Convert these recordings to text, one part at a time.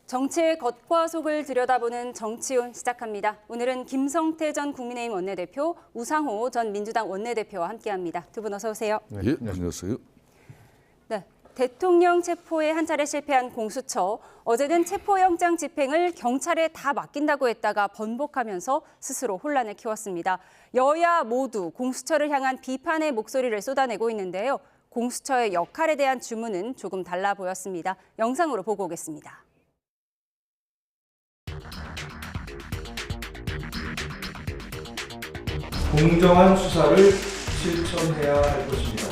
정치의 겉과 속을 들여다보는 정치온 시작합니다. 오늘은 김성태 전 국민의힘 원내대표, 우상호 전 민주당 원내대표와 함께합니다. 두 분 어서 오세요. 네, 안녕하세요. 네, 대통령 체포에 한 차례 실패한 공수처. 어제는 체포영장 집행을 경찰에 다 맡긴다고 했다가 번복하면서 스스로 혼란을 키웠습니다. 여야 모두 공수처를 향한 비판의 목소리를 쏟아내고 있는데요. 공수처의 역할에 대한 주문은 조금 달라 보였습니다. 영상으로 보고 오겠습니다. 공정한 수사를 실천해야 할 것입니다.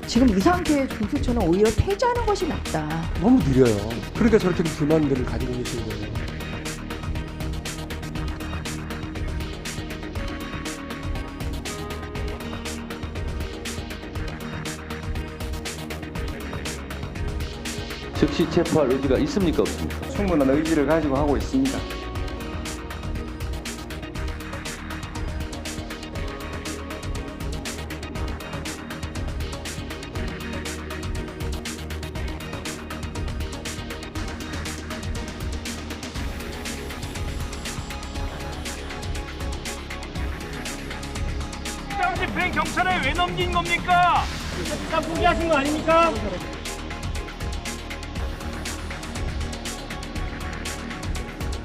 지금 이 상태의 공수처는 오히려 폐지하는 것이 낫다. 너무 느려요. 그러니까 저렇게 불만들을 가지고 계신 거예요. 즉시 체포할 의지가 있습니까, 없습니까? 충분한 의지를 가지고 하고 있습니다. 집행 경찰에 왜 넘긴 겁니까? 다 포기하신 거 아닙니까?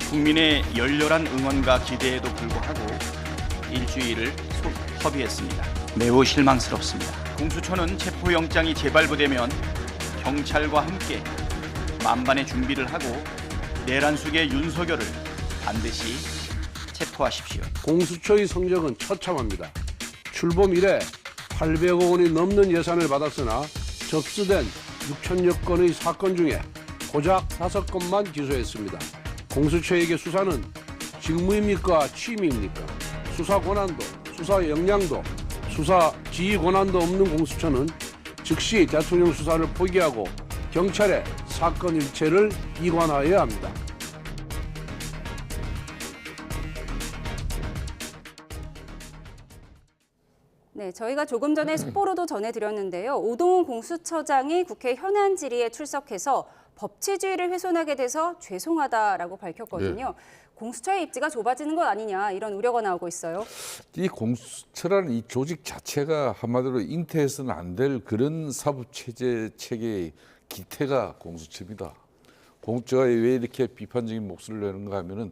국민의 열렬한 응원과 기대에도 불구하고 일주일을 허비했습니다. 매우 실망스럽습니다. 공수처는 체포영장이 재발부되면 경찰과 함께 만반의 준비를 하고 내란 속의 윤석열을 반드시 체포하십시오. 공수처의 성적은 처참합니다. 출범 이래 800억 원이 넘는 예산을 받았으나 접수된 6천여 건의 사건 중에 고작 5건만 기소했습니다. 공수처에게 수사는 직무입니까? 취미입니까? 수사 권한도, 수사 역량도, 수사 지휘 권한도 없는 공수처는 즉시 대통령 수사를 포기하고 경찰에 사건 일체를 이관하여야 합니다. 네, 저희가 조금 전에 속보로도 전해드렸는데요. 오동훈 공수처장이 국회 현안 질의에 출석해서 법치주의를 훼손하게 돼서 죄송하다라고 밝혔거든요. 공수처의 입지가 좁아지는 것 아니냐 이런 우려가 나오고 있어요. 이 공수처라는 이 조직 자체가 한마디로 잉태해서는 안 될 그런 사법체계의 기태가 공수처입니다. 공수처가 왜 이렇게 비판적인 목소리를 내는가 하면은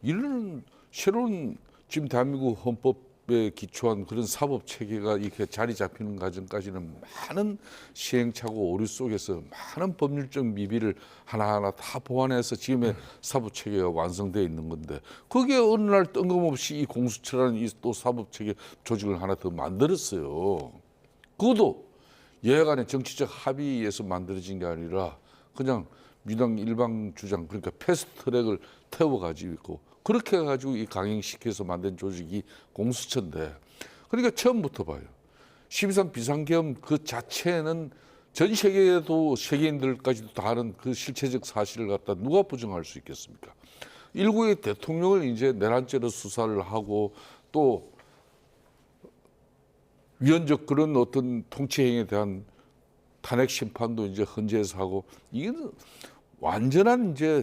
이런 새로운 지금 대한민국 헌법에 기초한 그런 사법 체계가 이렇게 자리 잡히는 과정까지는 많은 시행착오 오류 속에서 많은 법률적 미비를 하나하나 다 보완해서 지금의 사법 체계가 완성되어 있는 건데 거기에 어느 날 뜬금없이 이 공수처라는 이 또 사법 체계 조직을 하나 더 만들었어요. 그것도 여야 간의 정치적 합의에서 만들어진 게 아니라 그냥 민주당 일방 주장 그러니까 패스트트랙을 태워가지고 있고 그렇게 해가지고 이 강행시켜서 만든 조직이 공수처인데 그러니까 처음부터 봐요. 12.3 비상계엄 그 자체는 전 세계에도 세계인들까지도 다 아는 그 실체적 사실을 갖다 누가 부정할 수 있겠습니까? 일국의 대통령을 이제 내란죄로 수사를 하고 또 위헌적 그런 어떤 통치행위에 대한 탄핵 심판도 이제 헌재에서 하고 이게 완전한 이제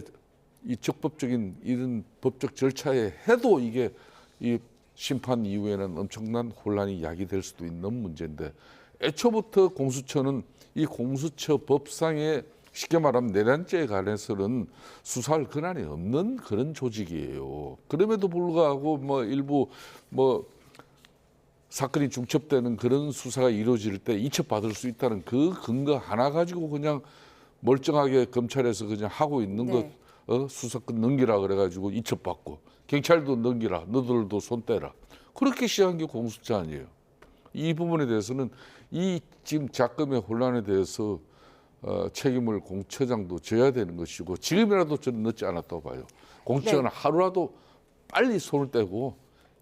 이 적법적인 이런 법적 절차에 해도 이게 이 심판 이후에는 엄청난 혼란이 야기될 수도 있는 문제인데 애초부터 공수처는 이 공수처 법상에 쉽게 말하면 내란죄에 관해서는 수사할 권한이 없는 그런 조직이에요. 그럼에도 불구하고 뭐 일부 뭐 사건이 중첩되는 그런 수사가 이루어질 때 이첩받을 수 있다는 그 근거 하나 가지고 그냥 멀쩡하게 검찰에서 그냥 하고 있는 것 수사권 넘기라 그래가지고 이첩받고 경찰도 넘기라 너들도 손 떼라 그렇게 시작한 게 공수처 아니에요. 이 부분에 대해서는 이 지금 작금의 혼란에 대해서 책임을 공처장도 져야 되는 것이고 지금이라도 저는 늦지 않았다고 봐요. 공처는 하루라도 빨리 손을 떼고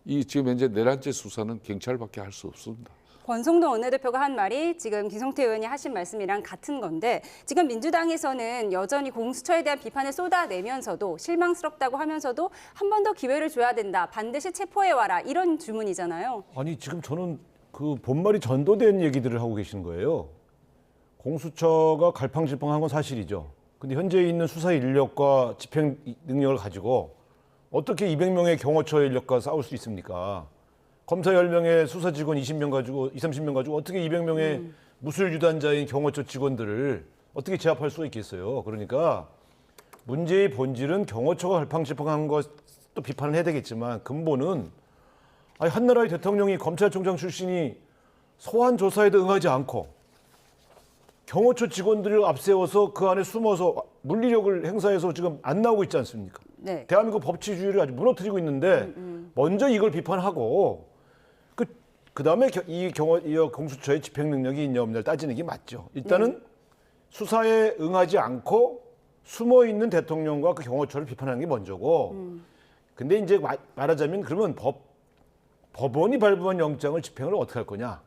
이 지금 현재 내란죄 수사는 경찰밖에 할 수 없습니다. 권성동 원내대표가 한 말이 지금 김성태 의원이 하신 말씀이랑 같은 건데 지금 민주당에서는 여전히 공수처에 대한 비판을 쏟아내면서도 실망스럽다고 하면서도 한 번 더 기회를 줘야 된다. 반드시 체포해와라. 이런 주문이잖아요. 아니 지금 저는 그 본말이 전도된 얘기들을 하고 계시는 거예요. 공수처가 갈팡질팡한 건 사실이죠. 근데 현재 있는 수사 인력과 집행 능력을 가지고 어떻게 200명의 경호처 인력과 싸울 수 있습니까? 검사 10명의 수사 직원 20명 가지고 30명 가지고 어떻게 200명의 무술 유단자인 경호처 직원들을 어떻게 제압할 수가 있겠어요? 그러니까 문제의 본질은 경호처가 갈팡질팡한 것도 비판을 해야 되겠지만 근본은 아니, 한나라의 대통령이 검찰총장 출신이 소환 조사에도 응하지 않고 경호처 직원들을 앞세워서 그 안에 숨어서 물리력을 행사해서 지금 안 나오고 있지 않습니까? 네. 대한민국 법치주의를 아주 무너뜨리고 있는데 먼저 이걸 비판하고 그다음에 이 공수처의 집행 능력이 있냐 없냐를 따지는 게 맞죠. 일단은 수사에 응하지 않고 숨어 있는 대통령과 그 경호처를 비판하는 게 먼저고. 근데 이제 말하자면 그러면 법원이 발부한 영장을 집행을 어떻게 할 거냐.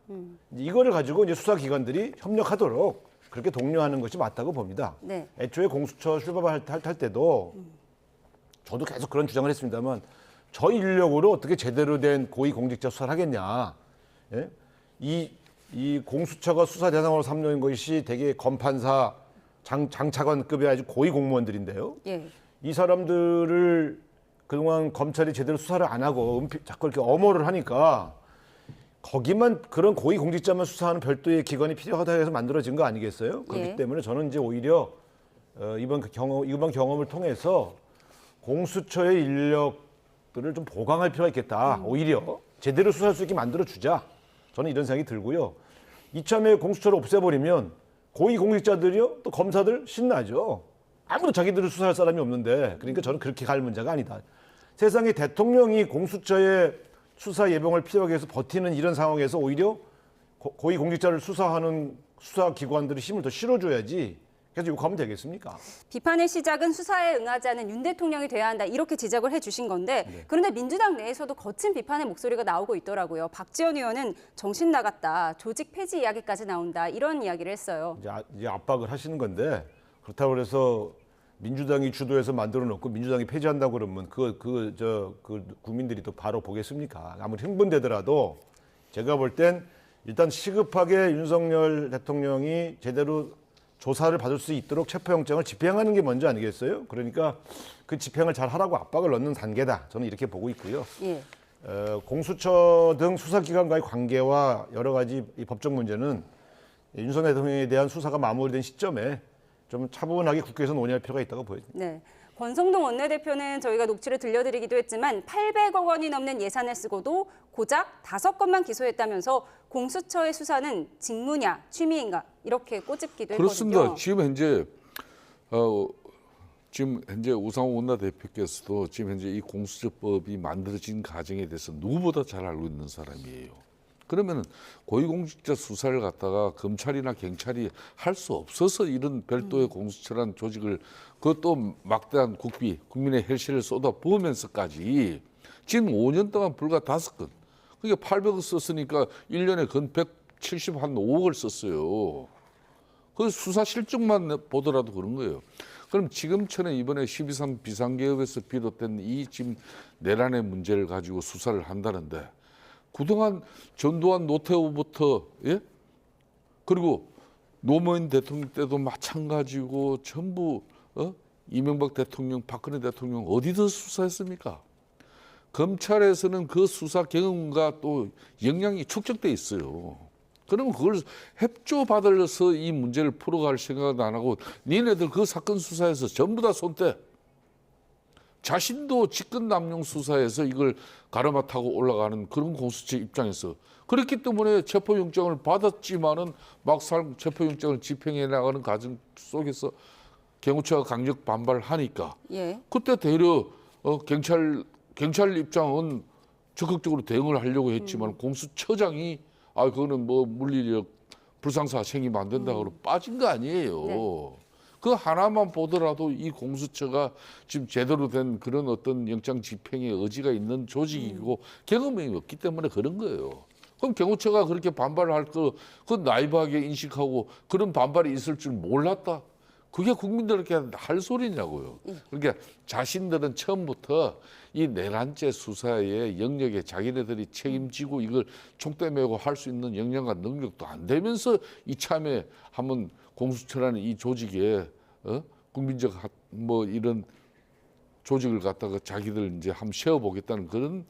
이거를 가지고 이제 수사기관들이 협력하도록 그렇게 독려하는 것이 맞다고 봅니다. 네. 애초에 공수처 출범할 때도 저도 계속 그런 주장을 했습니다만 저 인력으로 어떻게 제대로 된 고위공직자 수사를 하겠냐. 예? 이 공수처가 수사 대상으로 삼는 것이 되게 검판사, 장차관급의 아주 고위 공무원들인데요. 예. 이 사람들을 그동안 검찰이 제대로 수사를 안 하고 자꾸 이렇게 엄호를 하니까 거기만 그런 고위 공직자만 수사하는 별도의 기관이 필요하다 해서 만들어진 거 아니겠어요? 그렇기 예. 때문에 저는 이제 오히려 이번 경험을 통해서 공수처의 인력들을 좀 보강할 필요가 있겠다. 오히려 제대로 수사할 수 있게 만들어 주자. 저는 이런 생각이 들고요. 이참에 공수처를 없애버리면 고위 공직자들이요, 또 검사들 신나죠. 아무도 자기들을 수사할 사람이 없는데, 그러니까 저는 그렇게 갈 문제가 아니다. 세상에 대통령이 공수처의 수사 예방을 필요하게 해서 버티는 이런 상황에서 오히려 고위 공직자를 수사하는 수사기관들이 힘을 더 실어줘야지 계속 욕하면 되겠습니까? 비판의 시작은 수사에 응하지 않은 윤 대통령이 돼야 한다 이렇게 지적을 해주신 건데 그런데 민주당 내에서도 거친 비판의 목소리가 나오고 있더라고요. 박지원 의원은 정신 나갔다, 조직 폐지 이야기까지 나온다 이런 이야기를 했어요. 이제 압박을 하시는 건데 그렇다고 해서 민주당이 주도해서 만들어 놓고 민주당이 폐지한다고 그러면 그 국민들이 또 바로 보겠습니까? 아무리 흥분되더라도 제가 볼 땐 일단 시급하게 윤석열 대통령이 제대로 조사를 받을 수 있도록 체포영장을 집행하는 게 먼저 아니겠어요? 그러니까 그 집행을 잘 하라고 압박을 넣는 단계다. 저는 이렇게 보고 있고요. 예. 공수처 등 수사기관과의 관계와 여러 가지 이 법적 문제는 윤석열 대통령에 대한 수사가 마무리된 시점에 좀 차분하게 국회에서 논의할 필요가 있다고 보여집니다. 네. 권성동 원내대표는 저희가 녹취를 들려드리기도 했지만 800억 원이 넘는 예산을 쓰고도 고작 5건만 기소했다면서 공수처의 수사는 직무냐 취미인가 이렇게 꼬집기도 그렇습니다. 했거든요. 지금 현재 우상호 원내대표께서도 지금 현재 이 공수처법이 만들어진 과정에 대해서 누구보다 잘 알고 있는 사람이에요. 그러면 고위공직자 수사를 갖다가 검찰이나 경찰이 할 수 없어서 이런 별도의 공수처라는 조직을 그것도 막대한 국비, 국민의 혈세를 쏟아 부으면서까지 지금 5년 동안 불과 5건. 그러니까 800억 썼으니까 1년에 건 175억을 썼어요. 그 수사 실적만 보더라도 그런 거예요. 그럼 지금처럼 이번에 12.3 비상계엄에서 비롯된 이 지금 내란의 문제를 가지고 수사를 한다는데 그동안 전두환 노태우부터 예? 그리고 노무현 대통령 때도 마찬가지고 전부 이명박 대통령, 박근혜 대통령 어디서 수사했습니까? 검찰에서는 그 수사 경험과 또 역량이 축적돼 있어요. 그러면 그걸 협조받아서 이 문제를 풀어갈 생각은 안 하고 니네들 그 사건 수사에서 전부 다 손대. 자신도 직권 남용 수사에서 이걸 가르마 타고 올라가는 그런 공수처 입장에서 그렇기 때문에 체포영장을 받았지만은 막상 체포영장을 집행해 나가는 과정 속에서 경호처가 강력 반발하니까 예. 그때 되려 경찰 입장은 적극적으로 대응을 하려고 했지만 공수처장이 그거는 뭐 물리력 불상사 생기면 안 된다 그러고 빠진 거 아니에요. 네. 그 하나만 보더라도 이 공수처가 지금 제대로 된 그런 어떤 영장 집행의 의지가 있는 조직이고 경험이 없기 때문에 그런 거예요. 그럼 경호처가 그렇게 반발할 거, 그 나이브하게 인식하고 그런 반발이 있을 줄 몰랐다. 그게 국민들에게 할 소리냐고요. 그러니까 자신들은 처음부터 이 내란죄 수사의 영역에 자기네들이 책임지고 이걸 총대 메고 할 수 있는 역량과 능력도 안 되면서 이참에 한번 공수처라는 이 조직에 국민적 뭐 이런 조직을 갖다가 자기들 이제 한번 세워보겠다는 그런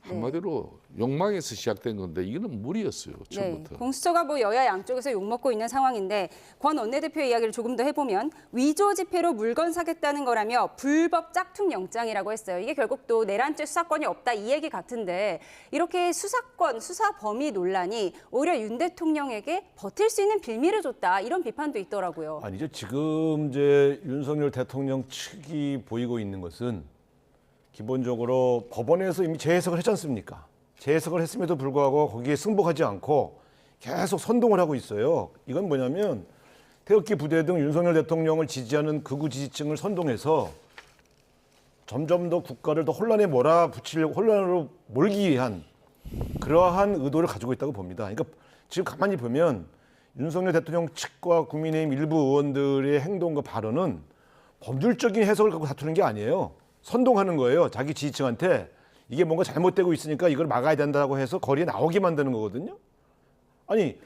한마디로 욕망에서 시작된 건데 이거는 무리였어요. 처음부터. 공수처가 뭐 여야 양쪽에서 욕먹고 있는 상황인데 권 원내대표의 이야기를 조금 더 해보면 위조 지폐로 물건 사겠다는 거라며 불법 짝퉁 영장이라고 했어요. 이게 결국 또 내란죄 수사권이 없다 이 얘기 같은데 이렇게 수사권, 수사 범위 논란이 오히려 윤 대통령에게 버틸 수 있는 빌미를 줬다 이런 비판도 있더라고요. 아니죠. 지금 이제 윤석열 대통령 측이 보이고 있는 것은 기본적으로 법원에서 이미 재해석을 했지 않습니까? 재해석을 했음에도 불구하고 거기에 승복하지 않고 계속 선동을 하고 있어요. 이건 뭐냐면 태극기 부대 등 윤석열 대통령을 지지하는 극우 지지층을 선동해서 점점 더 국가를 더 혼란에 몰아붙이려고 혼란으로 몰기 위한 그러한 의도를 가지고 있다고 봅니다. 그러니까 지금 가만히 보면 윤석열 대통령 측과 국민의힘 일부 의원들의 행동과 발언은 법률적인 해석을 갖고 다투는 게 아니에요. 선동하는 거예요. 자기 지지층한테 이게 뭔가 잘못되고 있으니까 이걸 막아야 된다고 해서 거리에 나오게 만드는 거거든요. 아니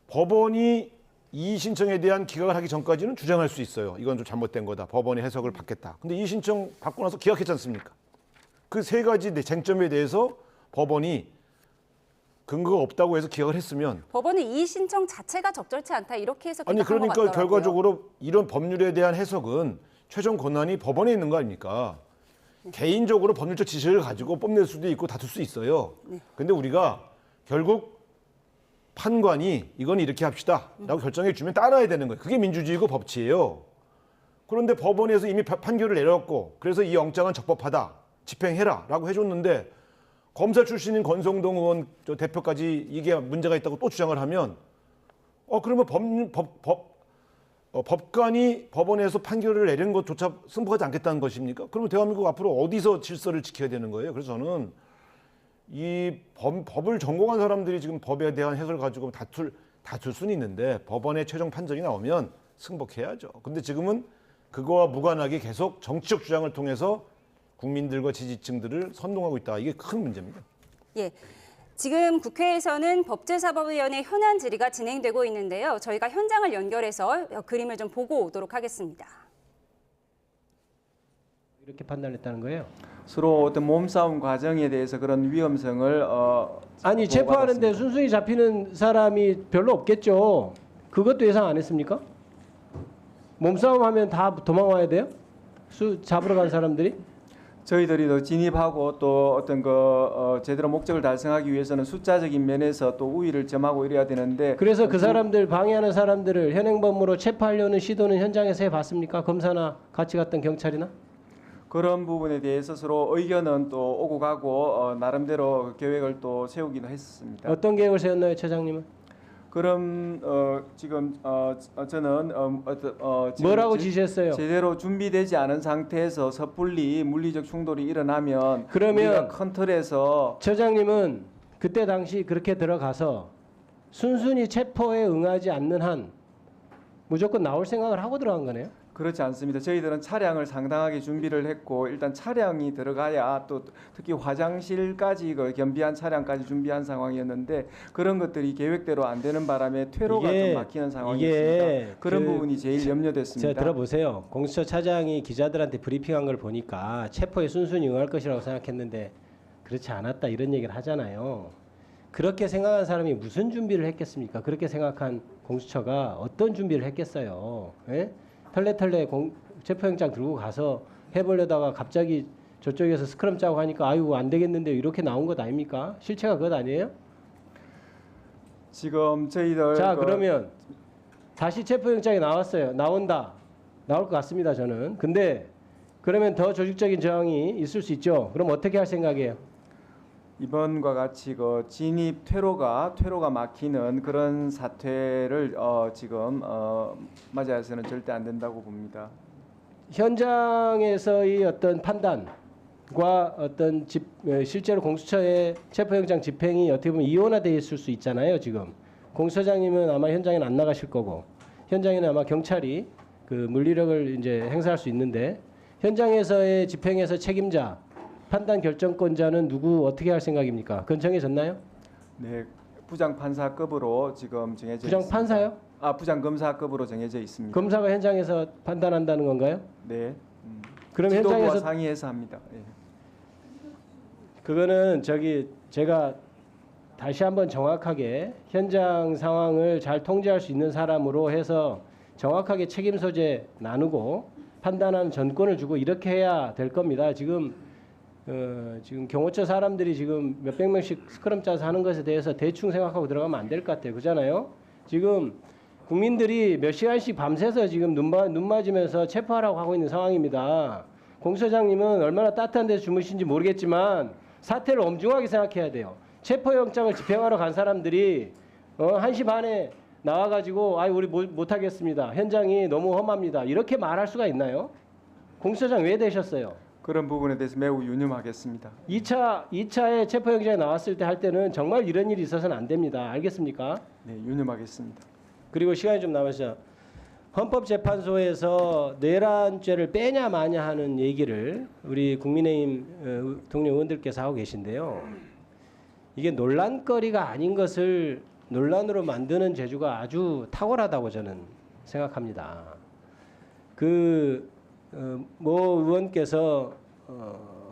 법원이 이의 신청에 대한 기각을 하기 전까지는 주장할 수 있어요. 이건 좀 잘못된 거다. 법원의 해석을 받겠다. 근데 이의 신청 받고 나서 기각했지 않습니까? 그 세 가지 쟁점에 대해서 법원이 근거가 없다고 해서 기각을 했으면 법원은 이의 신청 자체가 적절치 않다 이렇게 해서 아니 기각한 것 그러니까 같더라고요. 결과적으로 이런 법률에 대한 해석은 최종 권한이 법원에 있는 거 아닙니까? 개인적으로 법률적 지식을 가지고 뽐낼 수도 있고 다툴 수 있어요. 근데 우리가 결국 판관이 이건 이렇게 합시다 라고 결정해 주면 따라야 되는 거예요. 그게 민주주의고 법치예요. 그런데 법원에서 이미 판결을 내렸고 그래서 이 영장은 적법하다. 집행해라 라고 해줬는데 검사 출신인 권성동 의원 저 대표까지 이게 문제가 있다고 또 주장을 하면 그러면 법관이 법원에서 판결을 내린 것조차 승복하지 않겠다는 것입니까? 그러면 대한민국 앞으로 어디서 질서를 지켜야 되는 거예요? 그래서 저는 이 법을 전공한 사람들이 지금 법에 대한 해석을 가지고 다툴 수는 있는데 법원의 최종 판정이 나오면 승복해야죠. 근데 지금은 그거와 무관하게 계속 정치적 주장을 통해서 국민들과 지지층들을 선동하고 있다. 이게 큰 문제입니다. 예. 지금 국회에서는 법제사법위원회 현안 질의가 진행되고 있는데요. 저희가 현장을 연결해서 그림을 좀 보고 오도록 하겠습니다. 이렇게 판단했다는 거예요? 서로 어떤 몸싸움 과정에 대해서 그런 위험성을 아니 체포하는데 순순히 잡히는 사람이 별로 없겠죠. 그것도 예상 안 했습니까? 몸싸움 하면 다 도망와야 돼요? 잡으러 간 사람들이? 저희들이 더 진입하고 또 어떤 제대로 목적을 달성하기 위해서는 숫자적인 면에서 또 우위를 점하고 이래야 되는데 그래서 그 사람들 방해하는 사람들을 현행범으로 체포하려는 시도는 현장에서 해봤습니까? 검사나 같이 갔던 경찰이나? 그런 부분에 대해서 서로 의견은 또 오고 가고 나름대로 계획을 또 세우기도 했습니다. 어떤 계획을 세웠나요, 처장님은? 그럼 지금 저는 지금 뭐라고 지시했어요? 제대로 준비되지 않은 상태에서 섣불리 물리적 충돌이 일어나면 그러면 우리가 큰 틀에서 처장님은 그때 당시 그렇게 들어가서 순순히 체포에 응하지 않는 한 무조건 나올 생각을 하고 들어간 거네요? 그렇지 않습니다. 저희들은 차량을 상당하게 준비를 했고 일단 차량이 들어가야 또 특히 화장실까지 겸비한 차량까지 준비한 상황이었는데 그런 것들이 계획대로 안 되는 바람에 퇴로가 좀 막히는 상황이었습니다. 그런 부분이 제일 염려됐습니다. 제가 들어보세요. 공수처 차장이 기자들한테 브리핑한 걸 보니까 체포에 순순히 응할 것이라고 생각했는데 그렇지 않았다 이런 얘기를 하잖아요. 그렇게 생각한 사람이 무슨 준비를 했겠습니까? 그렇게 생각한 공수처가 어떤 준비를 했겠어요? 예? 털레털레 체포영장 들고 가서 해보려다가 갑자기 저쪽에서 스크럼 짜고 하니까 아유 안 되겠는데 이렇게 나온 것 아닙니까? 실체가 그것 아니에요? 지금 저희들 자 그러면 다시 체포영장이 나왔어요. 나올 것 같습니다 저는. 근데 그러면 더 조직적인 저항이 있을 수 있죠. 그럼 어떻게 할 생각이에요? 이번과 같이 진입 퇴로가 막히는 그런 사태를 지금 맞이해서는 절대 안 된다고 봅니다. 현장에서의 어떤 판단과 어떤 실제로 공수처의 체포영장 집행이 어떻게 보면 이원화되어 있을 수 있잖아요. 지금 공수처장님은 아마 현장에는 안 나가실 거고 현장에는 아마 경찰이 그 물리력을 이제 행사할 수 있는데 현장에서의 집행에서 책임자 판단 결정권자는 누구 어떻게 할 생각입니까? 그건 정해졌나요? 네, 부장판사급으로 지금 정해져 부장판사요? 있습니다. 부장 검사급으로 정해져 있습니다. 검사가 현장에서 판단한다는 건가요? 네. 그럼 지도부와 현장에서 상의해서 합니다. 예. 그거는 제가 다시 한번 정확하게 현장 상황을 잘 통제할 수 있는 사람으로 해서 정확하게 책임 소재 나누고 판단하는 전권을 주고 이렇게 해야 될 겁니다. 지금 경호처 사람들이 지금 몇백 명씩 스크럼 짜서 하는 것에 대해서 대충 생각하고 들어가면 안 될 것 같아요. 그잖아요. 지금 국민들이 몇 시간씩 밤새서 지금 눈 맞으면서 체포하라고 하고 있는 상황입니다. 공수처장님은 얼마나 따뜻한 데서 주무신지 모르겠지만 사태를 엄중하게 생각해야 돼요. 체포영장을 집행하러 간 사람들이 1시 반에 나와가지고 우리 못하겠습니다. 현장이 너무 험합니다. 이렇게 말할 수가 있나요? 공수처장 왜 되셨어요? 그런 부분에 대해서 매우 유념하겠습니다. 2차에 체포영장이 나왔을 때 할 때는 정말 이런 일이 있어서는 안 됩니다. 알겠습니까? 네, 유념하겠습니다. 그리고 시간이 좀 남았죠. 헌법재판소에서 내란죄를 빼냐 마냐 하는 얘기를 우리 국민의힘 동료 의원들께서 하고 계신데요. 이게 논란거리가 아닌 것을 논란으로 만드는 재주가 아주 탁월하다고 저는 생각합니다. 모 의원께서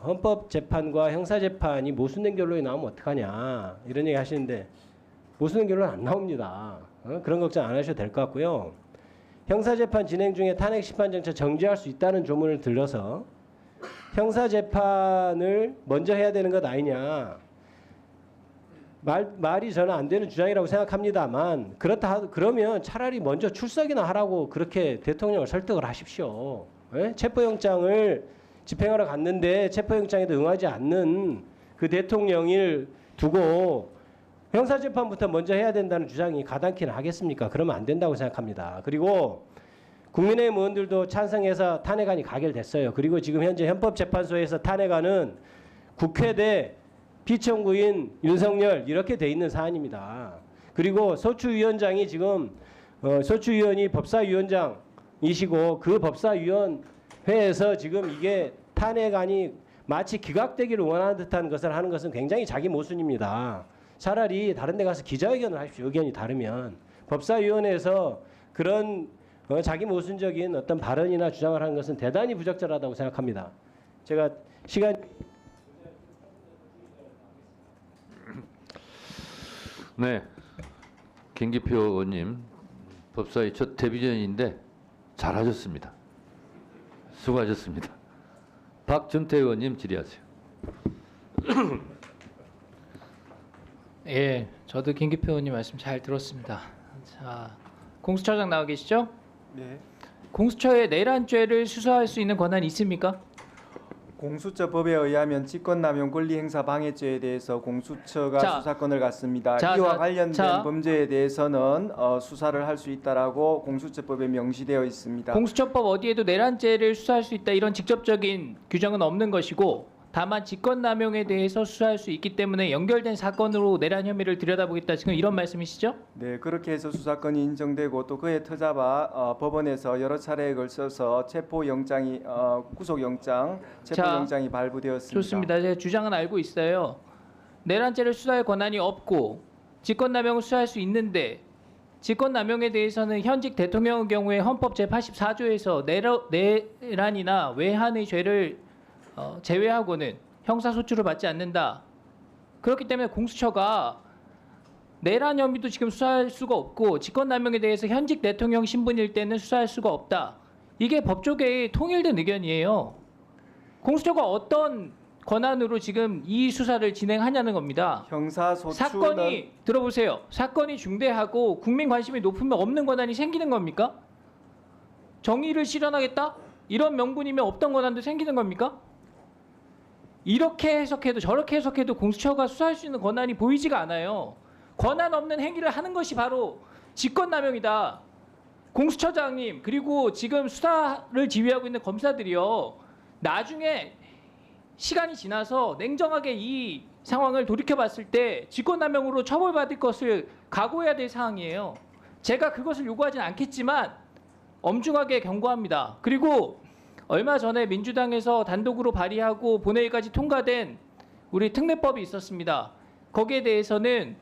헌법재판과 형사재판이 모순된 결론이 나오면 어떡하냐 이런 얘기 하시는데 모순된 결론 안 나옵니다. 그런 걱정 안 하셔도 될 것 같고요. 형사재판 진행 중에 탄핵 심판 정차 정지할 수 있다는 조문을 들러서 형사재판을 먼저 해야 되는 것 아니냐. 말이 저는 안 되는 주장이라고 생각합니다만 그러면 차라리 먼저 출석이나 하라고 그렇게 대통령을 설득을 하십시오. 예? 체포영장을 집행하러 갔는데 체포영장에도 응하지 않는 그 대통령을 두고 형사재판부터 먼저 해야 된다는 주장이 가당키는 하겠습니까? 그러면 안 된다고 생각합니다. 그리고 국민의힘 의원들도 찬성해서 탄핵안이 가결됐어요. 그리고 지금 현재 헌법재판소에서 탄핵안은 국회 대 피청구인 윤석열 이렇게 돼 있는 사안입니다. 그리고 소추위원장이 지금 소추위원이 법사위원장이시고 그 법사위원회에서 지금 이게 탄핵안이 마치 기각되기를 원하는 듯한 것을 하는 것은 굉장히 자기 모순입니다. 차라리 다른 데 가서 기자회견을 하십시오. 의견이 다르면. 법사위원회에서 그런 자기 모순적인 어떤 발언이나 주장을 하는 것은 대단히 부적절하다고 생각합니다. 제가 네, 김기표 의원님 법사위 첫 데뷔전인데 잘하셨습니다. 수고하셨습니다. 박준태 의원님 질의하세요. 예, 저도 김기표 의원님 말씀 잘 들었습니다. 자, 공수처장 나와 계시죠? 네. 공수처에 내란죄를 수사할 수 있는 권한이 있습니까? 공수처법에 의하면 직권남용 권리행사 방해죄에 대해서 공수처가 수사권을 갖습니다. 이와 관련된 범죄에 대해서는 수사를 할 수 있다라고 공수처법에 명시되어 있습니다. 공수처법 어디에도 내란죄를 수사할 수 있다 이런 직접적인 규정은 없는 것이고 다만 직권남용에 대해서 수사할 수 있기 때문에 연결된 사건으로 내란 혐의를 들여다보겠다 지금 이런 말씀이시죠? 네, 그렇게 해서 수사권이 인정되고 또 그에 터잡아 법원에서 여러 차례에 걸쳐서 체포영장이 구속영장, 체포영장이 발부되었습니다. 좋습니다. 제 주장은 알고 있어요. 내란죄를 수사할 권한이 없고 직권남용을 수사할 수 있는데 직권남용에 대해서는 현직 대통령의 경우에 헌법 제84조에서 내란이나 외환의 죄를 제외하고는 형사소추를 받지 않는다. 그렇기 때문에 공수처가 내란 혐의도 지금 수사할 수가 없고 직권남용에 대해서 현직 대통령 신분일 때는 수사할 수가 없다. 이게 법조계의 통일된 의견이에요. 공수처가 어떤 권한으로 지금 이 수사를 진행하냐는 겁니다. 형사소추는 사건이 들어보세요. 사건이 중대하고 국민 관심이 높으면 없는 권한이 생기는 겁니까? 정의를 실현하겠다? 이런 명분이면 없던 권한도 생기는 겁니까? 이렇게 해석해도 저렇게 해석해도 공수처가 수사할 수 있는 권한이 보이지가 않아요. 권한 없는 행위를 하는 것이 바로 직권남용이다. 공수처장님 그리고 지금 수사를 지휘하고 있는 검사들이요. 나중에 시간이 지나서 냉정하게 이 상황을 돌이켜봤을 때 직권남용으로 처벌받을 것을 각오해야 될 상황이에요. 제가 그것을 요구하진 않겠지만 엄중하게 경고합니다. 그리고 얼마 전에 민주당에서 단독으로 발의하고 본회의까지 통과된 우리 특례법이 있었습니다. 거기에 대해서는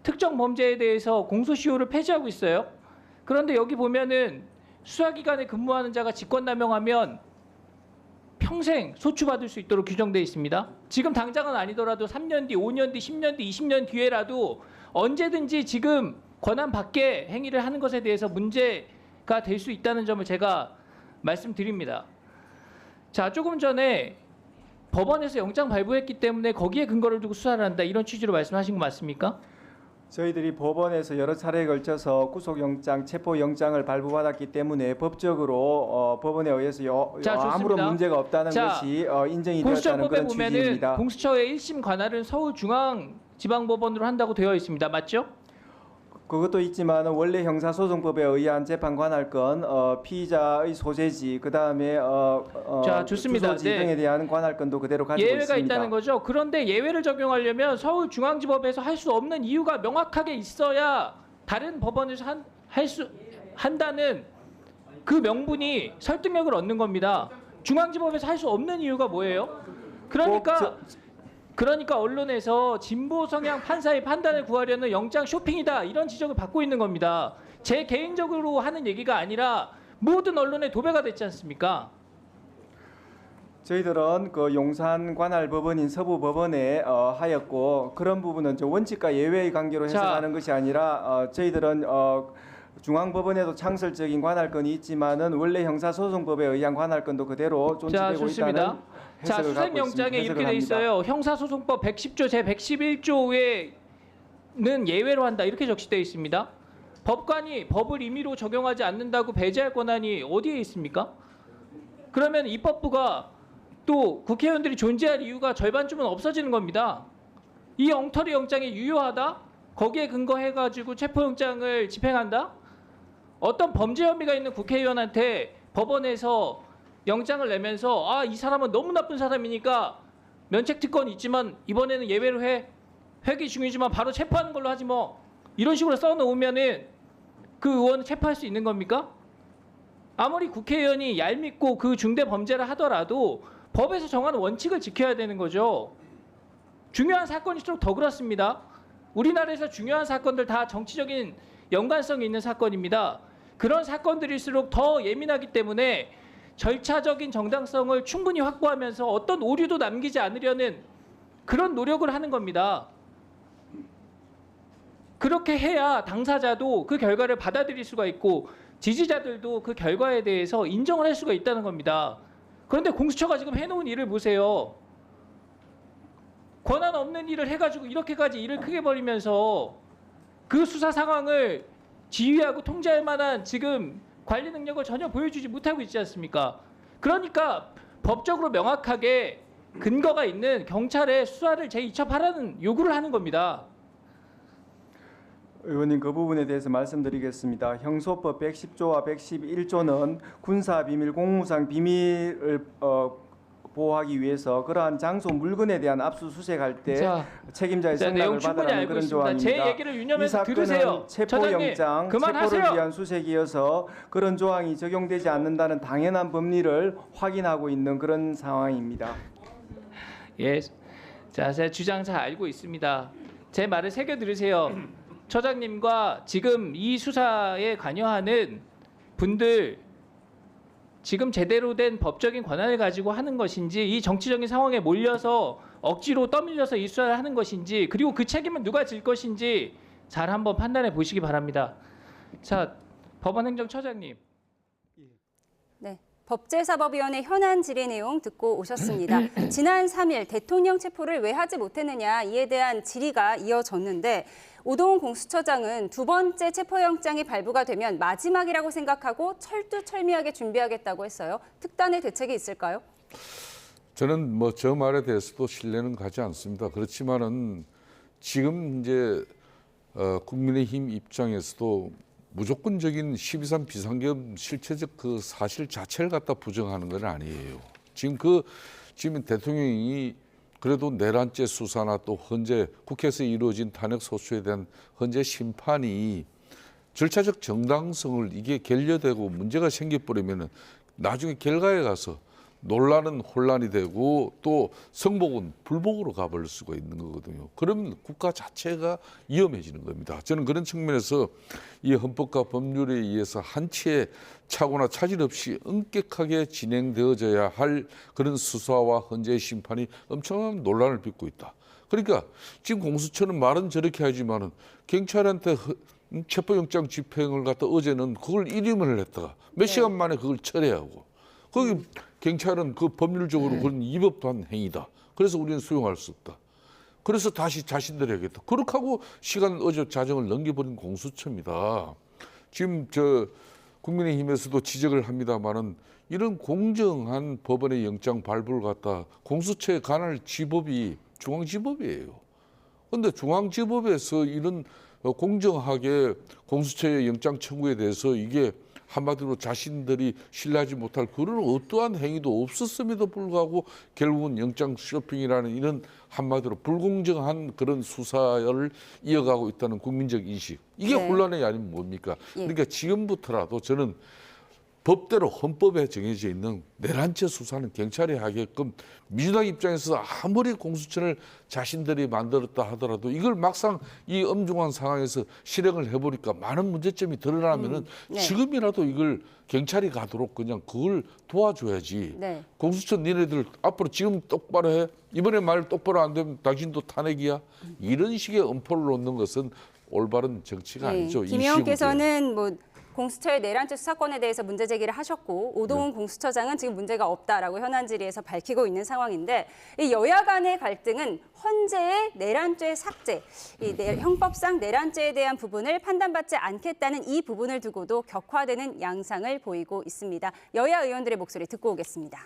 특정 범죄에 대해서 공소시효를 폐지하고 있어요. 그런데 여기 보면은 수사기관에 근무하는 자가 직권남용하면 평생 소추받을 수 있도록 규정되어 있습니다. 지금 당장은 아니더라도 3년 뒤, 5년 뒤, 10년 뒤, 20년 뒤에라도 언제든지 지금 권한 밖의 행위를 하는 것에 대해서 문제가 될 수 있다는 점을 제가 말씀드립니다. 자, 조금 전에 법원에서 영장 발부했기 때문에 거기에 근거를 두고 수사를 한다 이런 취지로 말씀하신 거 맞습니까? 저희들이 법원에서 여러 차례에 걸쳐서 구속영장, 체포영장을 발부받았기 때문에 법적으로 법원에 의해서 자, 좋습니다. 아무런 문제가 없다는 자, 것이 인정이 되었다는 공수처법에 그런 보면은 취지입니다. 공수처의 1심 관할은 서울중앙지방법원으로 한다고 되어 있습니다. 맞죠? 그것도 있지만 원래 형사소송법에 의한 재판 관할권, 피의자의 소재지, 그 다음에 자, 좋습니다. 주소지 네. 등에 대한 관할권도 그대로 가지고 예외가 있습니다. 있다는 거죠. 그런데 예외를 적용하려면 서울중앙지법에서 할 수 없는 이유가 명확하게 있어야 다른 법원에서 한다는 그 명분이 설득력을 얻는 겁니다. 중앙지법에서 할 수 없는 이유가 뭐예요? 그러니까 언론에서 진보 성향 판사의 판단을 구하려는 영장 쇼핑이다 이런 지적을 받고 있는 겁니다. 제 개인적으로 하는 얘기가 아니라 모든 언론의 도배가 됐지 않습니까? 저희들은 그 용산 관할 법원인 서부 법원에 하였고 그런 부분은 원칙과 예외의 관계로 해석하는 것이 아니라 저희들은 중앙법원에도 창설적인 관할권이 있지만은 원래 형사소송법에 의한 관할권도 그대로 존재되고 있다는 자, 해석을 갖고 있습니다. 수색영장에 이렇게 돼 있어요. 형사소송법 110조 제 111조에는 예외로 한다 이렇게 적시되어 있습니다. 법관이 법을 임의로 적용하지 않는다고 배제할 권한이 어디에 있습니까? 그러면 입법부가 또 국회의원들이 존재할 이유가 절반쯤은 없어지는 겁니다. 이 엉터리 영장이 유효하다? 거기에 근거해가지고 체포영장을 집행한다? 어떤 범죄 혐의가 있는 국회의원한테 법원에서 영장을 내면서 이 사람은 너무 나쁜 사람이니까 면책특권이 있지만 이번에는 예외로 해. 회기 중이지만 바로 체포하는 걸로 하지 뭐. 이런 식으로 써놓으면은 그 의원을 체포할 수 있는 겁니까? 아무리 국회의원이 얄밉고 그 중대 범죄를 하더라도 법에서 정하는 원칙을 지켜야 되는 거죠. 중요한 사건일수록 더 그렇습니다. 우리나라에서 중요한 사건들 다 정치적인 연관성이 있는 사건입니다. 그런 사건들일수록 더 예민하기 때문에 절차적인 정당성을 충분히 확보하면서 어떤 오류도 남기지 않으려는 그런 노력을 하는 겁니다. 그렇게 해야 당사자도 그 결과를 받아들일 수가 있고 지지자들도 그 결과에 대해서 인정을 할 수가 있다는 겁니다. 그런데 공수처가 지금 해놓은 일을 보세요. 권한 없는 일을 해가지고 이렇게까지 일을 크게 벌이면서 그 수사 상황을 지휘하고 통제할 만한 지금 관리 능력을 전혀 보여주지 못하고 있지 않습니까? 그러니까 법적으로 명확하게 근거가 있는 경찰의 수사를 재이첩하라는 요구를 하는 겁니다. 의원님 그 부분에 대해서 말씀드리겠습니다. 형소법 110조와 111조는 군사비밀, 공무상 비밀을 보호하기 위해서 그러한 장소 물건에 대한 압수수색할 때 책임자의 승낙을 받아라는 그런 조항입니다. 제 얘기를 유념해서 들으세요. 체포영장, 체포를 위한 수색이어서 그런 조항이 적용되지 않는다는 당연한 법리를 확인하고 있는 그런 상황입니다. 예, 자, 제 주장 잘 알고 있습니다. 제 말을 새겨 들으세요. 처장님과 지금 이 수사에 관여하는 분들 지금 제대로 된 법적인 권한을 가지고 하는 것인지 이 정치적인 상황에 몰려서 억지로 떠밀려서 이 수사를 하는 것인지 그리고 그 책임은 누가 질 것인지 잘 한번 판단해 보시기 바랍니다. 자, 법원행정처장님. 네. 법제사법위원회 현안 질의 내용 듣고 오셨습니다. 지난 3일 대통령 체포를 왜 하지 못했느냐 이에 대한 질의가 이어졌는데 오동훈 공수처장은 두 번째 체포영장이 발부가 되면 마지막이라고 생각하고 철두철미하게 준비하겠다고 했어요. 특단의 대책이 있을까요? 저는 뭐 저 말에 대해서도 신뢰는 가지 않습니다. 그렇지만은 지금 이제 국민의힘 입장에서도 무조건적인 12.3 비상계엄 실체적 그 사실 자체를 갖다 부정하는 건 아니에요. 지금 대통령이 그래도 내란죄 수사나 또 현재 국회에서 이루어진 탄핵 소추에 대한 현재 심판이 절차적 정당성을 이게 결여되고 문제가 생겨버리면은 나중에 결과에 가서 논란은 혼란이 되고 또 성복은 불복으로 가버릴 수가 있는 거거든요. 그러면 국가 자체가 위험해지는 겁니다. 저는 그런 측면에서 이 헌법과 법률에 의해서 한치의 착오나 차질 없이 엄격하게 진행되어져야 할 그런 수사와 헌재 심판이 엄청난 논란을 빚고 있다. 그러니까 지금 공수처는 말은 저렇게 하지만은 경찰한테 체포영장 집행을 갖다 어제는 그걸 일임을 했다가 몇 시간 만에 그걸 철회하고 거기 경찰은 그 법률적으로 그런 위법한 행위다. 그래서 우리는 수용할 수 없다. 그래서 다시 자신들이 하겠다. 그렇게 하고 시간 어제 자정을 넘겨버린 공수처입니다. 지금 저 국민의힘에서도 지적을 합니다만은 이런 공정한 법원의 영장 발부를 갖다 공수처에 관할 지법이 중앙지법이에요. 그런데 중앙지법에서 이런 공정하게 공수처의 영장 청구에 대해서 이게 한마디로 자신들이 신뢰하지 못할 그런 어떠한 행위도 없었음에도 불구하고 결국은 영장 쇼핑이라는 이런 한마디로 불공정한 그런 수사를 이어가고 있다는 국민적 인식. 이게 혼란이 아니면 뭡니까? 그러니까 지금부터라도 저는 법대로 헌법에 정해져 있는 내란죄 수사는 경찰이 하게끔 민주당 입장에서 아무리 공수처를 자신들이 만들었다 하더라도 이걸 막상 이 엄중한 상황에서 실행을 해보니까 많은 문제점이 드러나면은 지금이라도 이걸 경찰이 가도록 그냥 그걸 도와줘야지. 공수처 니네들 앞으로 지금 똑바로 해. 이번에 말 똑바로 안 되면 당신도 탄핵이야. 이런 식의 엄포를 놓는 것은 올바른 정치가 아니죠. 김 의원께서는 뭐 공수처의 내란죄 수사권에 대해서 문제 제기를 하셨고 오동훈 공수처장은 지금 문제가 없다라고 현안 질의에서 밝히고 있는 상황인데 이 여야 간의 갈등은 헌재의 내란죄 삭제, 형법상 내란죄에 대한 부분을 판단받지 않겠다는 이 부분을 두고도 격화되는 양상을 보이고 있습니다. 여야 의원들의 목소리 듣고 오겠습니다.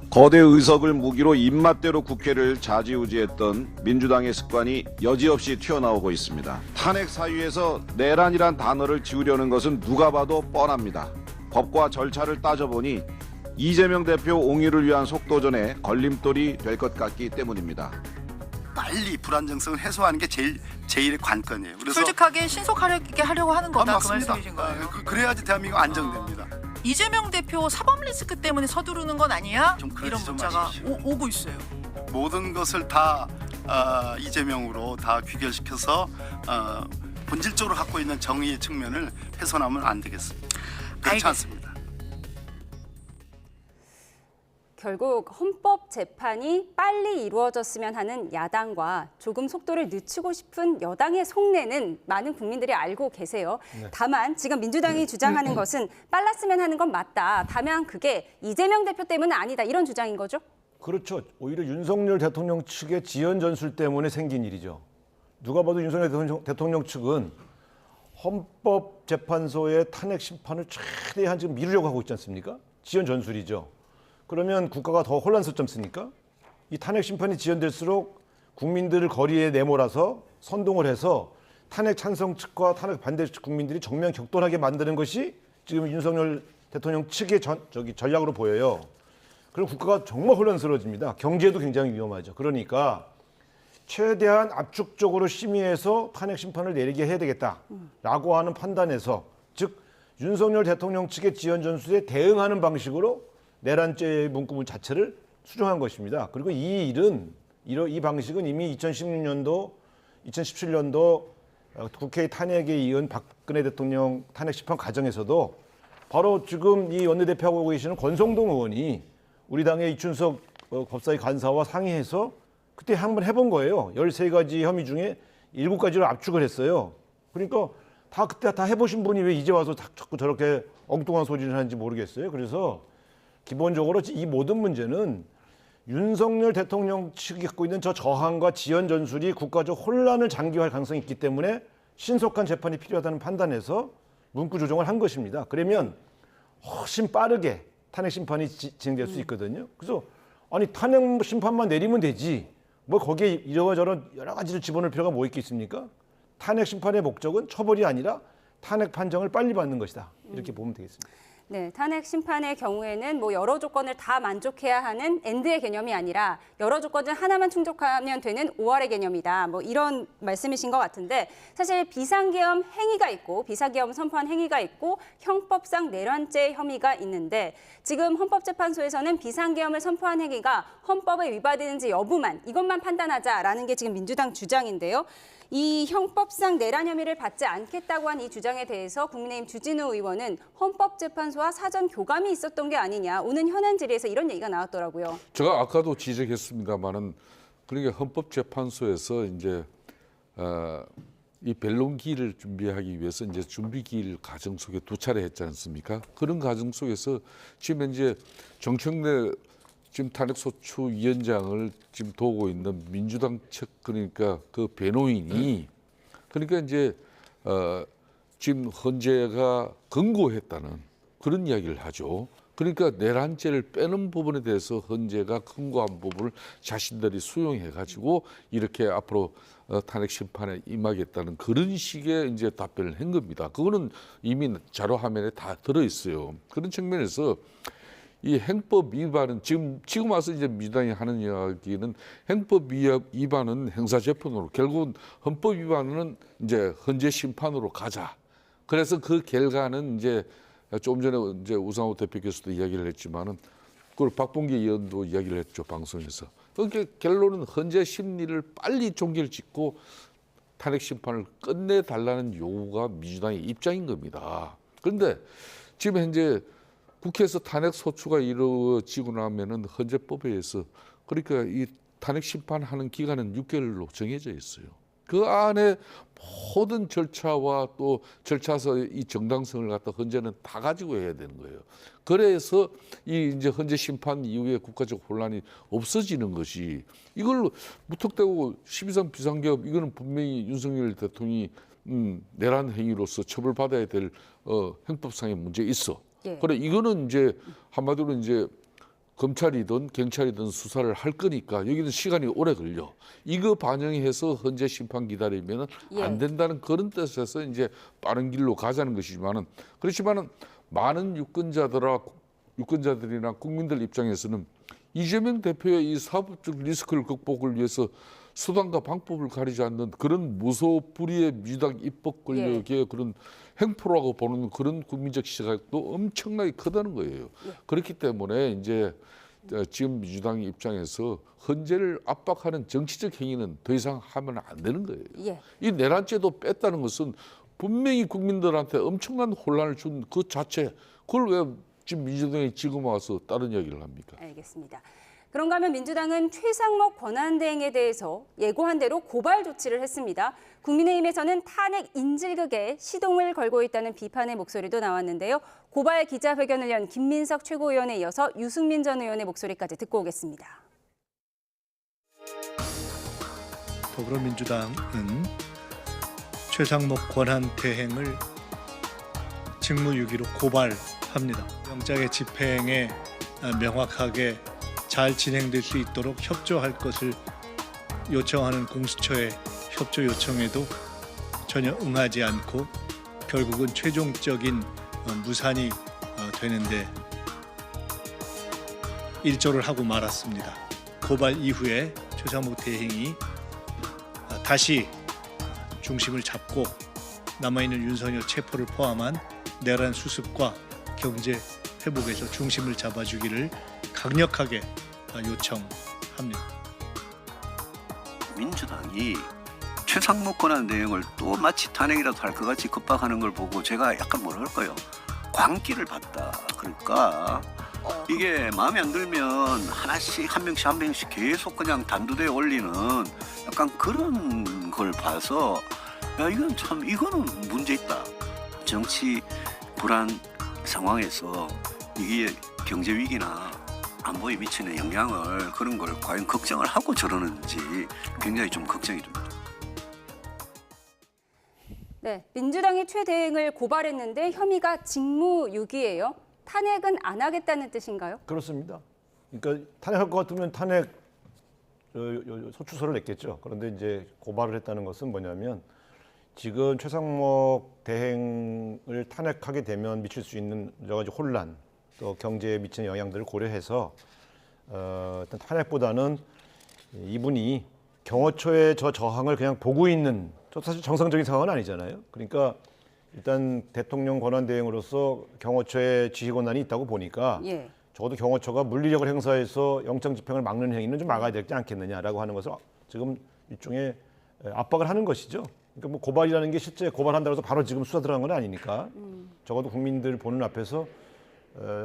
거대 의석을 무기로 입맛대로 국회를 좌지우지했던 민주당의 습관이 여지없이 튀어나오고 있습니다. 탄핵 사유에서 내란이란 단어를 지우려는 것은 누가 봐도 뻔합니다. 법과 절차를 따져보니 이재명 대표 옹위를 위한 속도전에 걸림돌이 될 것 같기 때문입니다. 빨리 불안정성을 해소하는 게 제일의 관건이에요. 그래서 솔직하게 신속하게 하려고 하는 거다. 그 맞습니다. 말씀이신 거예요. 그래야지 대한민국 안정됩니다. 이재명 대표 사법 리스크 때문에 서두르는 건 아니야? 이런 문자가 오고 있어요. 모든 것을 다 이재명으로 다 귀결시켜서 본질적으로 갖고 있는 정의의 측면을 훼손하면 안 되겠습니다. 그렇지 않습니다. 결국 헌법 재판이 빨리 이루어졌으면 하는 야당과 조금 속도를 늦추고 싶은 여당의 속내는 많은 국민들이 알고 계세요. 다만 지금 민주당이 주장하는 것은 빨랐으면 하는 건 맞다. 다만 그게 이재명 대표 때문은 아니다. 이런 주장인 거죠? 그렇죠. 오히려 윤석열 대통령 측의 지연 전술 때문에 생긴 일이죠. 누가 봐도 윤석열 대통령 측은 헌법재판소의 탄핵 심판을 최대한 지금 미루려고 하고 있지 않습니까? 지연 전술이죠. 그러면 국가가 더 혼란스럽지 않습니까? 이 탄핵 심판이 지연될수록 국민들을 거리에 내몰아서 선동을 해서 탄핵 찬성 측과 탄핵 반대 측 국민들이 정면 격돌하게 만드는 것이 지금 윤석열 대통령 측의 전략으로 보여요. 그럼 국가가 정말 혼란스러워집니다. 경제도 굉장히 위험하죠. 그러니까 최대한 압축적으로 심의해서 탄핵 심판을 내리게 해야 되겠다라고 하는 판단에서 즉 윤석열 대통령 측의 지연 전술에 대응하는 방식으로 내란죄 문구문 자체를 수정한 것입니다. 그리고 이 방식은 이미 2016년도, 2017년도 국회 탄핵에 이은 박근혜 대통령 탄핵 심판 과정에서도 바로 지금 이 원내대표하고 계시는 권성동 의원이 우리 당의 이춘석 법사위 간사와 상의해서 그때 한번 해본 거예요. 13가지 혐의 중에 7가지를 압축을 했어요. 그러니까 그때 다 해보신 분이 왜 이제 와서 자꾸 저렇게 엉뚱한 소리를 하는지 모르겠어요. 그래서 기본적으로 이 모든 문제는 윤석열 대통령 측이 갖고 있는 저 저항과 지연 전술이 국가적 혼란을 장기화할 가능성이 있기 때문에 신속한 재판이 필요하다는 판단에서 문구 조정을 한 것입니다. 그러면 훨씬 빠르게 탄핵 심판이 진행될 수 있거든요. 그래서 아니 탄핵 심판만 내리면 되지 뭐 거기에 이러저런 여러 가지를 집어넣을 필요가 뭐 있겠습니까? 탄핵 심판의 목적은 처벌이 아니라 탄핵 판정을 빨리 받는 것이다. 이렇게 보면 되겠습니다. 네, 탄핵 심판의 경우에는 뭐 여러 조건을 다 만족해야 하는 AND의 개념이 아니라 여러 조건을 하나만 충족하면 되는 OR의 개념이다. 뭐 이런 말씀이신 것 같은데 사실 비상계엄 행위가 있고 비상계엄 선포한 행위가 있고 형법상 내란죄 혐의가 있는데 지금 헌법재판소에서는 비상계엄을 선포한 행위가 헌법에 위반되는지 여부만 이것만 판단하자라는 게 지금 민주당 주장인데요. 이 형법상 내란 혐의를 받지 않겠다고 한 이 주장에 대해서 국민의힘 주진우 의원은 헌법재판소와 사전 교감이 있었던 게 아니냐. 오는 현안 질의에서 이런 얘기가 나왔더라고요. 제가 아까도 지적했습니다만은 그러니까 헌법재판소에서 이제 이 변론기일을 준비하기 위해서 이제 준비기일 과정 속에 2차례 했지 않습니까? 그런 과정 속에서 지금 이제 정청래 지금 탄핵소추위원장을 지금 도우고 있는 민주당 측 그러니까 그 변호인이 그러니까 이제 지금 헌재가 권고했다는 그런 이야기를 하죠. 그러니까 내란죄를 빼는 부분에 대해서 헌재가 권고한 부분을 자신들이 수용해 가지고 이렇게 앞으로 탄핵 심판에 임하겠다는 그런 식의 이제 답변을 한 겁니다. 그거는 이미 자료 화면에 다 들어 있어요. 그런 측면에서 이 행법 위반은 지금 와서 이제 민주당이 하는 이야기는 행법 위반은 행사재판으로 결국은 헌법 위반은 이제 헌재 심판으로 가자. 그래서 그 결과는 이제 좀 전에 이제 우상호 대표께서도 이야기를 했지만은 그걸 박봉계 의원도 이야기를 했죠 방송에서. 그러니까 결론은 헌재 심리를 빨리 종결 짓고 탄핵 심판을 끝내 달라는 요구가 민주당의 입장인 겁니다. 그런데 지금 현재 국회에서 탄핵 소추가 이루어지고 나면은 헌재법에 의해서 그러니까 이 탄핵 심판하는 기간은 6개월로 정해져 있어요. 그 안에 모든 절차와 또 절차에서 이 정당성을 갖다 헌재는 다 가지고 해야 되는 거예요. 그래서 이 이제 헌재 심판 이후에 국가적 혼란이 없어지는 것이 이걸 무턱대고 12.3 비상계엄 이거는 분명히 윤석열 대통령이 내란 행위로서 처벌받아야 될 형법상의 문제 있어. 예. 그래 이거는 이제 한마디로 이제 검찰이든 경찰이든 수사를 할 거니까 여기는 시간이 오래 걸려. 이거 반영해서 헌재 심판 기다리면 안 된다는 그런 뜻에서 이제 빠른 길로 가자는 것이지만은 그렇지만은 많은 유권자들이나 국민들 입장에서는 이재명 대표의 이 사법적 리스크를 극복을 위해서 수단과 방법을 가리지 않는 그런 무소불위의 민주당 입법 권력의 그런 행포라고 보는 그런 국민적 시각도 엄청나게 크다는 거예요. 그렇기 때문에 이제 지금 민주당 입장에서 헌재를 압박하는 정치적 행위는 더 이상 하면 안 되는 거예요. 이 내란죄도 뺐다는 것은 분명히 국민들한테 엄청난 혼란을 준 그 자체 그걸 왜 지금 민주당이 지금 와서 다른 이야기를 합니까? 알겠습니다. 그런가 하면 민주당은 최상목 권한대행에 대해서 예고한 대로 고발 조치를 했습니다. 국민의힘에서는 탄핵 인질극에 시동을 걸고 있다는 비판의 목소리도 나왔는데요. 고발 기자회견을 연 김민석 최고위원에 이어서 유승민 전 의원의 목소리까지 듣고 오겠습니다. 더불어민주당은 최상목 권한대행을 직무유기로 고발합니다. 영장의 집행에 명확하게 잘 진행될 수 있도록 협조할 것을 요청하는 공수처의 협조 요청에도 전혀 응하지 않고 결국은 최종적인 무산이 되는데 일조를 하고 말았습니다. 고발 이후에 최상목 대행이 다시 중심을 잡고 남아있는 윤석열 체포를 포함한 내란 수습과 경제 회복에서 중심을 잡아주기를 강력하게 요청합니다. 민주당이 최상목 권한 내용을 또 마치 탄핵이라도 할 것 같이 급박하는 걸 보고 제가 약간 뭐랄까요? 광기를 봤다. 그러니까 이게 마음에 안 들면 하나씩 한 명씩 계속 그냥 단두대에 올리는 약간 그런 걸 봐서 야 이건 참 이거는 문제 있다. 정치 불안 상황에서 이게 경제 위기나 안보에 미치는 영향을 그런 걸 과연 걱정을 하고 저러는지 굉장히 좀 걱정이 됩니다. 네, 민주당이 최 대행을 고발했는데 혐의가 직무유기예요. 탄핵은 안 하겠다는 뜻인가요? 그렇습니다. 그러니까 탄핵할 것 같으면 탄핵 소추서를 냈겠죠. 그런데 이제 고발을 했다는 것은 뭐냐면 지금 최상목 대행을 탄핵하게 되면 미칠 수 있는 여러 가지 혼란, 또 경제에 미치는 영향들을 고려해서 일단 탄핵보다는 이분이 경호처의 저 저항을 그냥 보고 있는, 저 사실 정상적인 상황은 아니잖아요. 그러니까 일단 대통령 권한 대행으로서 경호처의 지휘 권한이 있다고 보니까 예. 적어도 경호처가 물리력을 행사해서 영장 집행을 막는 행위는 좀 막아야 되지 않겠느냐라고 하는 것을 지금 일종의 압박을 하는 것이죠. 그러니까 뭐 고발이라는 게 실제 고발한다고 해서 바로 지금 수사 들어간 건 아니니까 적어도 국민들 보는 앞에서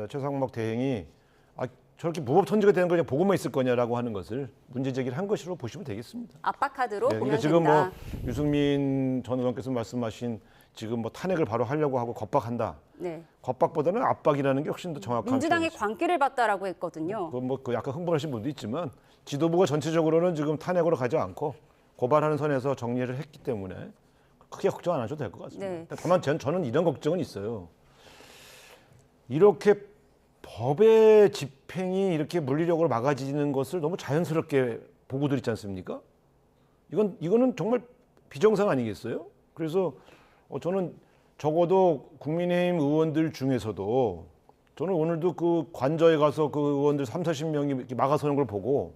최상목 대행이 저렇게 무법천지가 되는 거 그냥 보고만 있을 거냐라고 하는 것을 문제 제기를 한 것으로 보시면 되겠습니다. 압박 카드로 네, 보면 그러니까 지금 된다. 뭐 유승민 전 의원께서 말씀하신 지금 뭐 탄핵을 바로 하려고 하고 겁박한다. 네. 겁박보다는 압박이라는 게 훨씬 더 정확한 민주당의 표현이죠. 광기를 봤다라고 했거든요. 그 약간 흥분하신 분도 있지만 지도부가 전체적으로는 지금 탄핵으로 가지 않고 고발하는 선에서 정리를 했기 때문에 크게 걱정 안 하셔도 될 것 같습니다. 네. 다만 저는 이런 걱정은 있어요. 이렇게 법의 집행이 이렇게 물리력으로 막아지는 것을 너무 자연스럽게 보고들 있지 않습니까? 이거는 정말 비정상 아니겠어요? 그래서 저는 적어도 국민의힘 의원들 중에서도 저는 오늘도 그 관저에 가서 그 의원들 30-40명이 이렇게 막아서는 걸 보고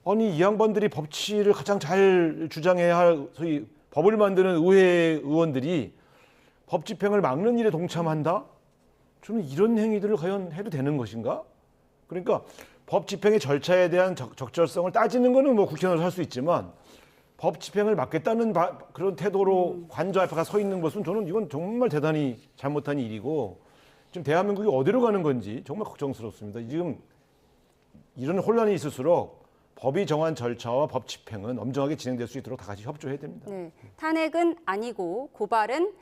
아니 이 양반들이 법치를 가장 잘 주장해야 할 소위 법을 만드는 의회 의원들이 법 집행을 막는 일에 동참한다? 저는 이런 행위들을 과연 해도 되는 것인가? 그러니까 법 집행의 절차에 대한 적절성을 따지는 거는 뭐 국회의원으로 할 수 있지만 법 집행을 막겠다는 그런 태도로 관저 앞에 서 있는 것은 저는 이건 정말 대단히 잘못한 일이고 지금 대한민국이 어디로 가는 건지 정말 걱정스럽습니다. 지금 이런 혼란이 있을수록 법이 정한 절차와 법 집행은 엄정하게 진행될 수 있도록 다 같이 협조해야 됩니다. 네. 탄핵은 아니고 고발은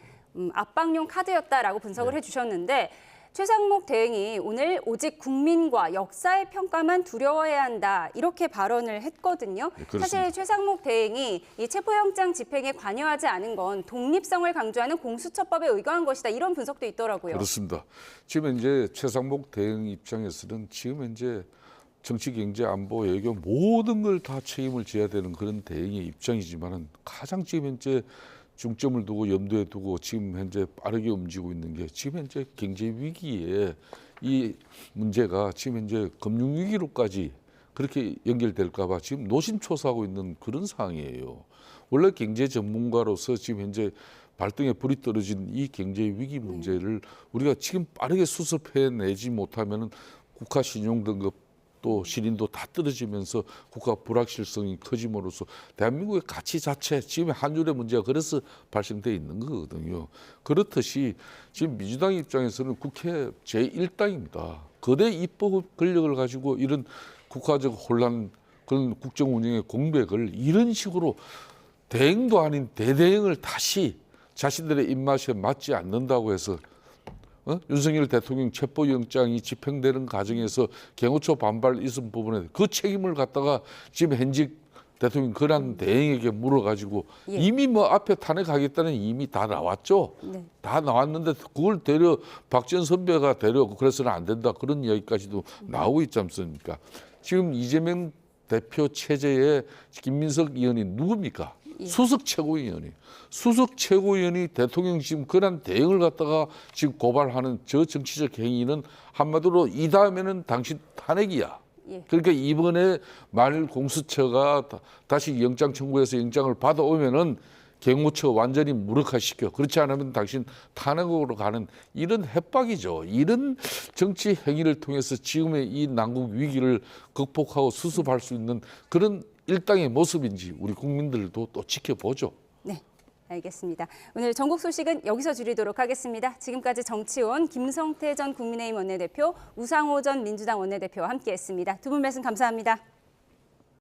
압박용 카드였다라고 분석을 네. 해주셨는데 최상목 대행이 오늘 오직 국민과 역사의 평가만 두려워해야 한다 이렇게 발언을 했거든요. 네, 사실 최상목 대행이 이 체포영장 집행에 관여하지 않은 건 독립성을 강조하는 공수처법에 의거한 것이다 이런 분석도 있더라고요. 그렇습니다. 지금 이제 최상목 대행 입장에서는 지금 현재 정치, 경제, 안보, 외교 모든 걸 다 책임을 져야 되는 그런 대행의 입장이지만은 가장 지금 현재 중점을 두고 염두에 두고 지금 현재 빠르게 움직이고 있는 게 지금 현재 경제 위기에 이 문제가 지금 현재 금융 위기로까지 그렇게 연결될까 봐 지금 노심초사하고 있는 그런 상황이에요. 원래 경제 전문가로서 지금 현재 발등에 불이 떨어진 이 경제 위기 문제를 우리가 지금 빠르게 수습해내지 못하면은 국가 신용 등급 또 신인도 다 떨어지면서 국가 불확실성이 커짐으로써 대한민국의 가치 자체, 지금 환율의 문제가 그래서 발생돼 있는 거거든요. 그렇듯이 지금 민주당 입장에서는 국회 제1당입니다. 거대 입법 권력을 가지고 이런 국가적 혼란, 그런 국정 운영의 공백을 이런 식으로 대행도 아닌 대대행을 다시 자신들의 입맛에 맞지 않는다고 해서 윤석열 대통령 체포영장이 집행되는 과정에서 경호처 반발 있은 부분에 그 책임을 갖다가 지금 현직 대통령 권한 대행에게 물어가지고 예. 이미 뭐 앞에 탄핵하겠다는 이미 다 나왔죠. 네. 다 나왔는데 그걸 되려 박지원 선배가 되려고 그래서는 안 된다 그런 이야기까지도 나오고 있지 않습니까? 지금 이재명 대표 체제의 김민석 의원이 누굽니까? 예. 수석 최고위원이. 수석 최고위원이 대통령 지금 권한 대행을 갖다가 지금 고발하는 저 정치적 행위는 한마디로 이 다음에는 당신 탄핵이야. 예. 그러니까 이번에 만일 공수처가 다시 영장 청구해서 영장을 받아오면은 경호처 완전히 무력화시켜. 그렇지 않으면 당신 탄핵으로 가는 이런 협박이죠. 이런 정치 행위를 통해서 지금의 이 난국 위기를 극복하고 수습할 수 있는 그런 일당의 모습인지 우리 국민들도 또 지켜보죠. 네, 알겠습니다. 오늘 전국 소식은 여기서 줄이도록 하겠습니다. 지금까지 정치원 김성태 전 국민의힘 원내대표, 우상호 전 민주당 원내대표와 함께했습니다. 두 분 말씀 감사합니다.